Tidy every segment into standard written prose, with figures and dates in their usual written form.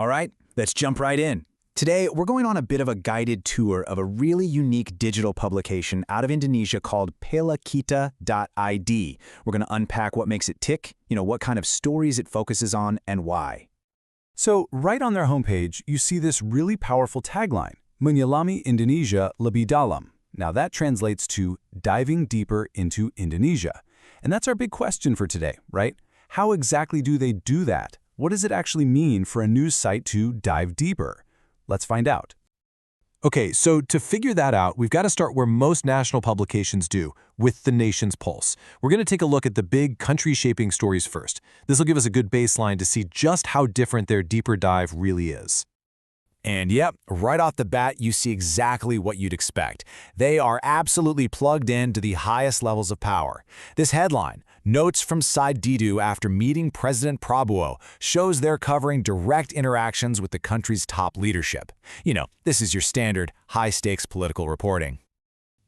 All right, let's jump right in. Today, we're going on a bit of a guided tour of a really unique digital publication out of Indonesia called Pelakita.id. We're going to unpack what makes it tick, what kind of stories it focuses on, and why. So, right on their homepage, you see this really powerful tagline, Menyelami Indonesia Lebih Dalam. Now that translates to diving deeper into Indonesia. And that's our big question for today, right? How exactly do they do that? What does it actually mean for a news site to dive deeper? Let's find out. Okay, so to figure that out, we've got to start where most national publications do, with the nation's pulse. We're going to take a look at the big country-shaping stories first. This will give us a good baseline to see just how different their deeper dive really is. And yep, right off the bat, you see exactly what you'd expect. They are absolutely plugged in to the highest levels of power. This headline, Notes from Side Didu after meeting President Prabowo, shows they're covering direct interactions with the country's top leadership. This is your standard high-stakes political reporting.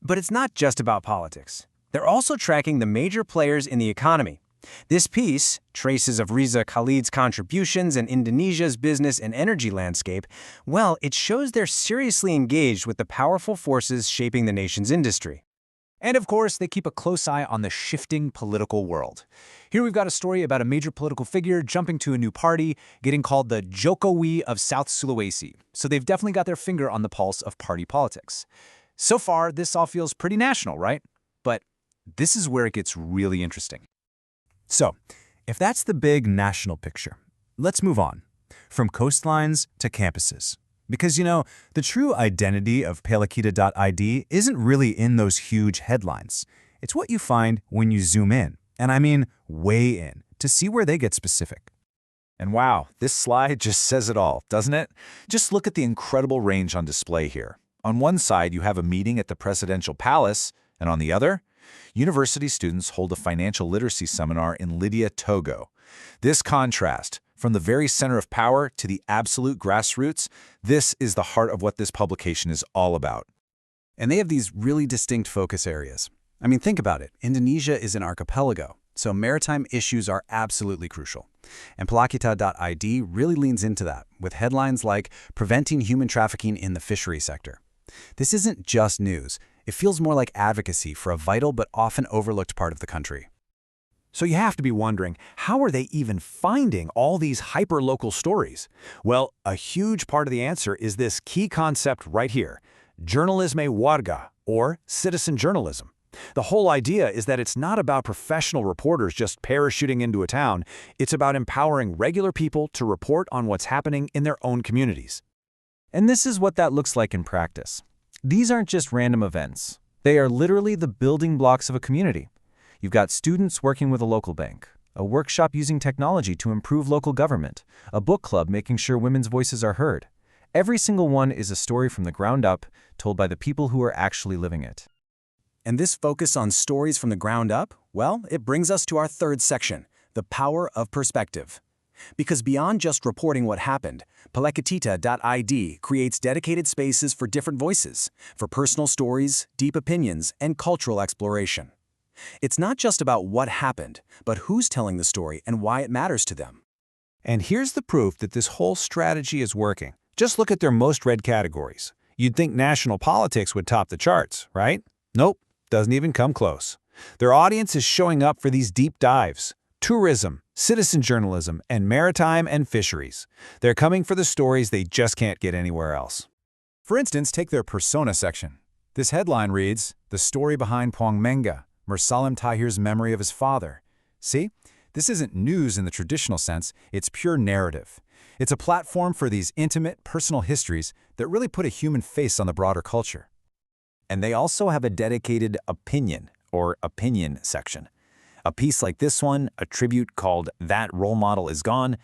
But it's not just about politics. They're also tracking the major players in the economy. This piece, Traces of Riza Khalid's Contributions in Indonesia's Business and Energy Landscape, well, it shows they're seriously engaged with the powerful forces shaping the nation's industry. And of course, they keep a close eye on the shifting political world. Here we've got a story about a major political figure jumping to a new party, getting called the Jokowi of South Sulawesi. So they've definitely got their finger on the pulse of party politics. So far, this all feels pretty national, right? But this is where it gets really interesting. So, if that's the big national picture, let's move on. From coastlines to campuses. Because, the true identity of Pelakita.id isn't really in those huge headlines. It's what you find when you zoom in, and I mean way in, to see where they get specific. And wow, this slide just says it all, doesn't it? Just look at the incredible range on display here. On one side, you have a meeting at the Presidential Palace, and on the other, university students hold a financial literacy seminar in Lydia, Togo. This contrast, from the very center of power to the absolute grassroots, this is the heart of what this publication is all about. And they have these really distinct focus areas. I mean, think about it. Indonesia is an archipelago, so maritime issues are absolutely crucial. And Pelakita.id really leans into that, with headlines like Preventing Human Trafficking in the Fishery Sector. This isn't just news. It feels more like advocacy for a vital but often overlooked part of the country. So you have to be wondering, how are they even finding all these hyper-local stories? Well, a huge part of the answer is this key concept right here, Jurnalisme Warga, or citizen journalism. The whole idea is that it's not about professional reporters just parachuting into a town. It's about empowering regular people to report on what's happening in their own communities. And this is what that looks like in practice. These aren't just random events. They are literally the building blocks of a community. You've got students working with a local bank, a workshop using technology to improve local government, a book club making sure women's voices are heard. Every single one is a story from the ground up, told by the people who are actually living it. And this focus on stories from the ground up, well, it brings us to our third section, the power of perspective. Because beyond just reporting what happened, Pelakita.id creates dedicated spaces for different voices, for personal stories, deep opinions, and cultural exploration. It's not just about what happened, but who's telling the story and why it matters to them. And here's the proof that this whole strategy is working. Just look at their most read categories. You'd think national politics would top the charts, right? Nope, doesn't even come close. Their audience is showing up for these deep dives. Tourism, citizen journalism, and maritime and fisheries. They're coming for the stories they just can't get anywhere else. For instance, take their persona section. This headline reads, The Story Behind Puang Mengga, Mirsalim Tahir's Memory of His Father. See? This isn't news in the traditional sense, it's pure narrative. It's a platform for these intimate, personal histories that really put a human face on the broader culture. And they also have a dedicated opinion, or opinion section. A piece like this one, a tribute called That Role Model Is Gone,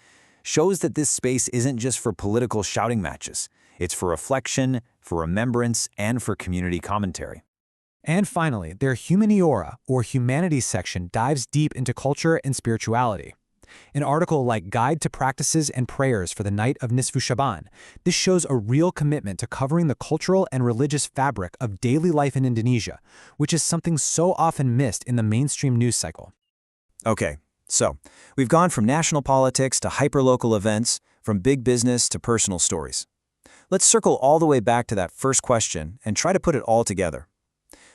shows that this space isn't just for political shouting matches. It's for reflection, for remembrance, and for community commentary. And finally, their Humaniora, or Humanities section, dives deep into culture and spirituality. An article like Guide to Practices and Prayers for the Night of Nisfu Shaban, this shows a real commitment to covering the cultural and religious fabric of daily life in Indonesia, which is something so often missed in the mainstream news cycle. Okay, so we've gone from national politics to hyperlocal events, from big business to personal stories. Let's circle all the way back to that first question and try to put it all together.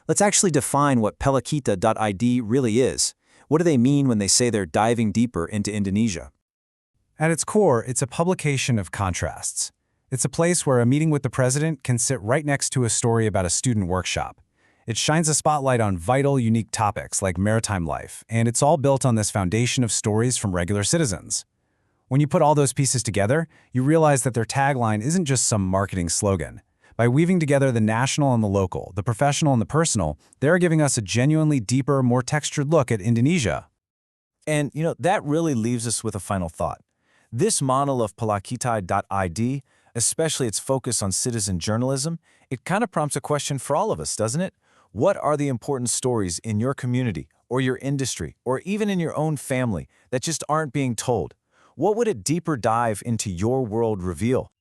Let's actually define what Pelakita.id really is. What do they mean when they say they're diving deeper into Indonesia? At its core, it's a publication of contrasts. It's a place where a meeting with the president can sit right next to a story about a student workshop. It shines a spotlight on vital, unique topics like maritime life, and it's all built on this foundation of stories from regular citizens. When you put all those pieces together, you realize that their tagline isn't just some marketing slogan. By weaving together the national and the local, the professional and the personal, they're giving us a genuinely deeper, more textured look at Indonesia. And, that really leaves us with a final thought. This model of Pelakita.id, especially its focus on citizen journalism, it kind of prompts a question for all of us, doesn't it? What are the important stories in your community, or your industry, or even in your own family that just aren't being told? What would a deeper dive into your world reveal?